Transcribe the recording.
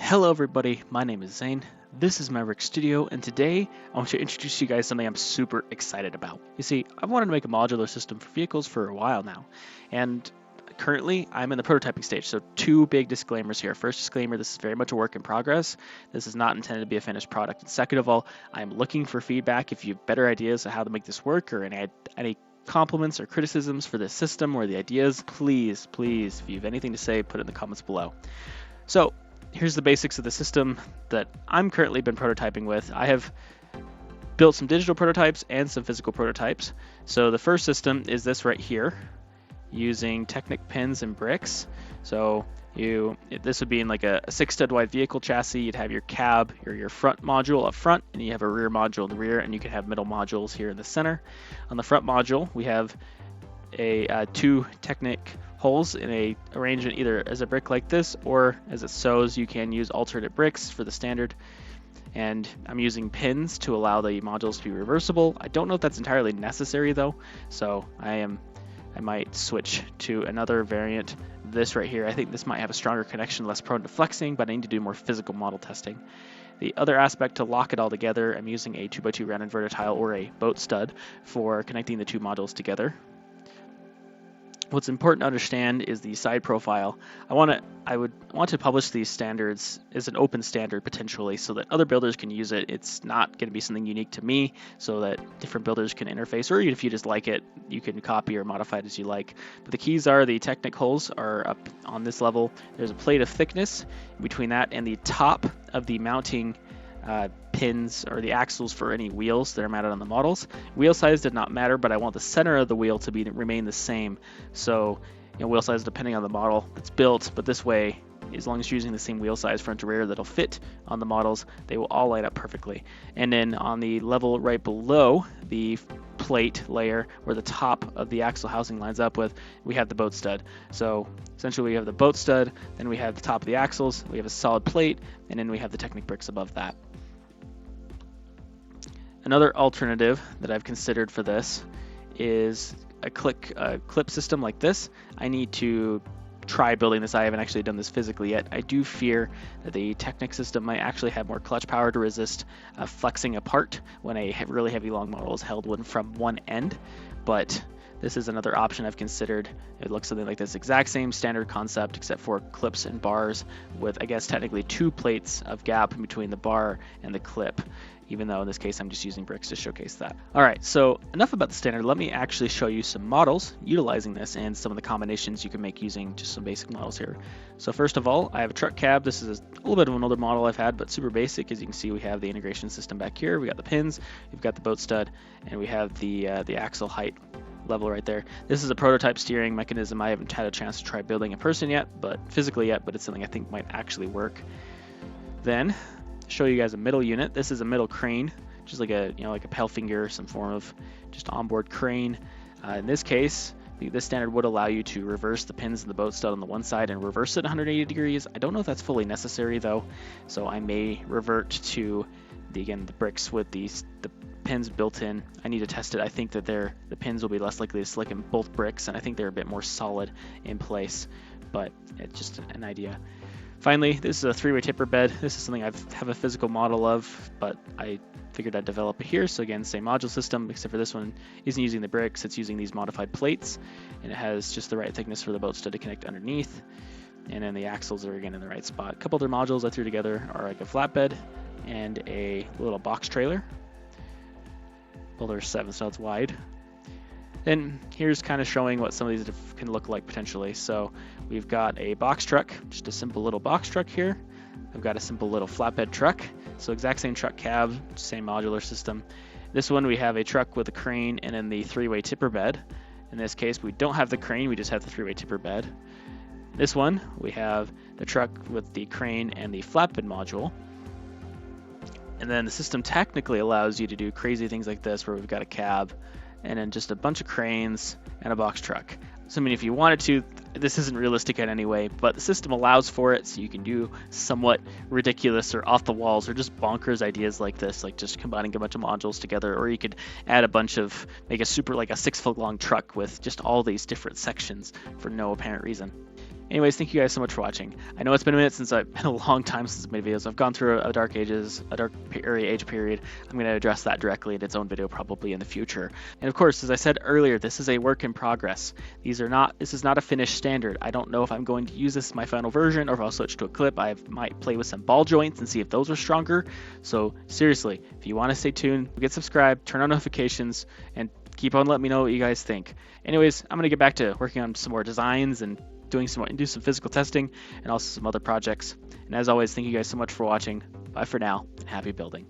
Hello everybody, my name is Zane. This is Maverick Studio, and today I want to introduce you guys something I'm super excited about. You see, I've wanted to make a modular system for vehicles for a while now, and currently I'm in the prototyping stage, so two big disclaimers here. First disclaimer, this is very much a work in progress. This is not intended to be a finished product. And second of all, I'm looking for feedback. If you have better ideas of how to make this work or any compliments or criticisms for this system or the ideas, please, if you have anything to say, put it in the comments below. So here's the basics of the system that I'm currently been prototyping with. I have built some digital prototypes and some physical prototypes. So the first system is this right here, using Technic pins and bricks. So this would be in like a 6-stud wide vehicle chassis. You'd have your cab or your front module up front, and you have a rear module in the rear, and you can have middle modules here in the center. On the front module, we have two Technic holes in a arrangement either as a brick like this or as it sews. You can use alternate bricks for the standard, and I'm using pins to allow the modules to be reversible. I don't know if that's entirely necessary though, so I might switch to another variant. This right here, I think this might have a stronger connection, less prone to flexing, but I need to do more physical model testing. The other aspect, to lock it all together, I'm using a 2x2 round inverted tile or a boat stud for connecting the two modules together. What's important to understand is the side profile. I would want to publish these standards as an open standard potentially, so that other builders can use it. It's not going to be something unique to me, so that different builders can interface, or even if you just like it, you can copy or modify it as you like. But the keys are the Technic holes are up on this level. There's a plate of thickness between that and the top of the mounting pins or the axles for any wheels that are mounted on the models. Wheel size did not matter, but I want the center of the wheel to remain the same. So, wheel size depending on the model that's built, but this way, as long as you're using the same wheel size front to rear that'll fit on the models, they will all line up perfectly. And then on the level right below the plate layer where the top of the axle housing lines up with, we have the boat stud. So essentially we have the boat stud, then we have the top of the axles, we have a solid plate, and then we have the Technic bricks above that. Another alternative that I've considered for this is a clip system like this. I need to try building this. I haven't actually done this physically yet. I do fear that the Technic system might actually have more clutch power to resist flexing apart when a really heavy long model is held from one end, but this is another option I've considered. It looks something like this, exact same standard concept except for clips and bars with, I guess, technically two plates of gap between the bar and the clip, even though in this case I'm just using bricks to showcase that. Alright, so enough about the standard. Let me actually show you some models utilizing this and some of the combinations you can make using just some basic models here. So first of all, I have a truck cab. This is a little bit of an older model I've had, but super basic. As you can see, we have the integration system back here. We got the pins, we've got the boat stud, and we have the axle height level right there. This is a prototype steering mechanism. I haven't had a chance to try building in person yet, but it's something I think might actually work. Then show you guys a middle unit. This is a middle crane, just like a like a paddle finger, some form of just onboard crane. In this case, this standard would allow you to reverse the pins in the boat stud on the one side and reverse it 180 degrees. I don't know if that's fully necessary though, so I may revert to the bricks with the pins built in. I need to test it. I think that the pins will be less likely to slick in both bricks, and I think they're a bit more solid in place, but it's just an idea. Finally, this is a 3-way tipper bed. This is something I have a physical model of, but I figured I'd develop it here. So again, same module system, except for this one isn't using the bricks, it's using these modified plates, and it has just the right thickness for the boat stud to connect underneath, and then the axles are again in the right spot. A couple other modules I threw together are like a flatbed and a little box trailer. Well, they're 7 studs wide. Then here's kind of showing what some of these can look like potentially. So we've got a box truck, just a simple little box truck here. I've got a simple little flatbed truck. So exact same truck cab, same modular system. This one we have a truck with a crane and then the 3-way tipper bed. In this case, we don't have the crane, we just have the 3-way tipper bed. This one, we have the truck with the crane and the flatbed module. And then the system technically allows you to do crazy things like this, where we've got a cab and then just a bunch of cranes and a box truck. So I mean, if you wanted to, this isn't realistic in any way, but the system allows for it, so you can do somewhat ridiculous or off the walls or just bonkers ideas like this, like just combining a bunch of modules together, or you could add a bunch of, make a super, like a 6-foot long truck with just all these different sections for no apparent reason. Anyways, thank you guys so much for watching. I know it's been a minute since I've been a long time since I made videos. I've gone through a dark age period. I'm going to address that directly in its own video probably in the future. And of course, as I said earlier, this is a work in progress. This is not a finished standard. I don't know if I'm going to use this in my final version or if I'll switch to a clip. I might play with some ball joints and see if those are stronger. So seriously, if you want to stay tuned, get subscribed, turn on notifications, and keep on letting me know what you guys think. Anyways, I'm going to get back to working on some more designs and do some physical testing and also some other projects. And as always, thank you guys so much for watching. Bye for now, and happy building.